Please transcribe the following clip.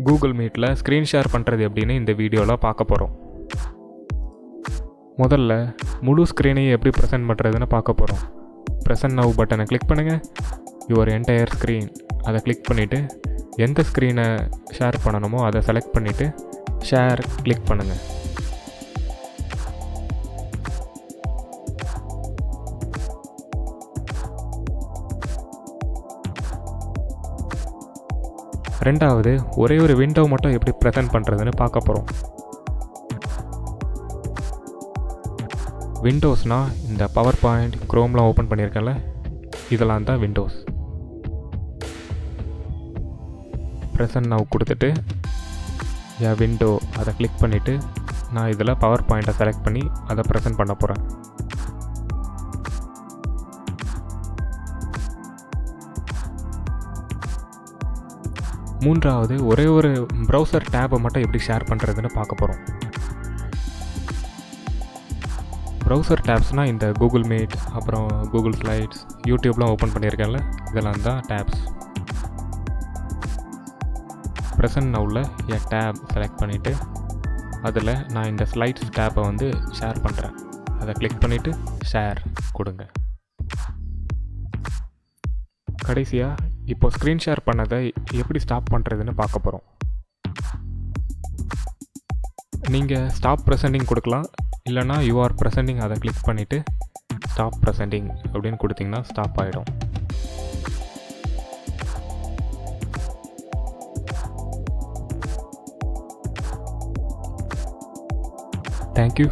Google மீட்டில் screen share பண்ணுறது எப்படின்னு இந்த வீடியோவில் பார்க்க போகிறோம். முதல்ல முழு ஸ்க்ரீனையும் எப்படி ப்ரெசென்ட் பண்ணுறதுன்னு பார்க்க போகிறோம். ப்ரெசென்ட் நவ் பட்டனை கிளிக் பண்ணுங்கள். யுவர் என்டையர் ஸ்க்ரீன் அதை கிளிக் பண்ணிவிட்டு எந்த ஸ்க்ரீனை ஷேர் பண்ணணுமோ அதை செலக்ட் பண்ணிவிட்டு ஷேர் கிளிக் பண்ணுங்கள். ரெண்டாவது, ஒரே ஒரு விண்டோ மட்டும் எப்படி ப்ரெசென்ட் பண்ணுறதுன்னு பார்க்க போகிறோம். விண்டோஸ்னால் இந்த பவர் பாயிண்ட், க்ரோம்லாம் ஓப்பன் பண்ணியிருக்கேன்ல, இதெல்லாம் தான் விண்டோஸ். ப்ரெசென்ட் நவ் கொடுத்துட்டு விண்டோ அதை கிளிக் பண்ணிவிட்டு நான் இதில் பவர் பாயிண்ட்டை செலக்ட் பண்ணி அதை ப்ரெசென்ட் பண்ண போகிறேன். மூன்றாவது, ஒரே ஒரு ப்ரௌசர் டேப்பை மட்டும் எப்படி ஷேர் பண்ணுறதுன்னு பார்க்க போகிறோம். ப்ரௌசர் டேப்ஸ்னால் இந்த கூகுள் மீட், அப்புறம் கூகுள் ஸ்லைட்ஸ், யூடியூப்லாம் ஓப்பன் பண்ணியிருக்கேன்ல, இதெல்லாம் தான் டேப்ஸ். ப்ரெசென்ட் நவ்வில் என் டேப் செலக்ட் பண்ணிவிட்டு அதில் நான் இந்த ஸ்லைட்ஸ் டேப்பை வந்து ஷேர் பண்ணுறேன். அதை கிளிக் பண்ணிவிட்டு ஷேர் கொடுங்க. கடைசியாக இப்போ ஸ்க்ரீன் ஷேர் பண்ணதை எப்படி ஸ்டாப் பண்ணுறதுன்னு பார்க்க போகிறோம். நீங்கள் ஸ்டாப் ப்ரெசென்டிங் கொடுக்கலாம், இல்லைனா யூஆர் ப்ரெசென்டிங் அதை கிளிக் பண்ணிவிட்டு ஸ்டாப் ப்ரெசென்டிங் அப்படின்னு கொடுத்திங்கன்னா ஸ்டாப் ஆகிடும். தேங்க்யூ.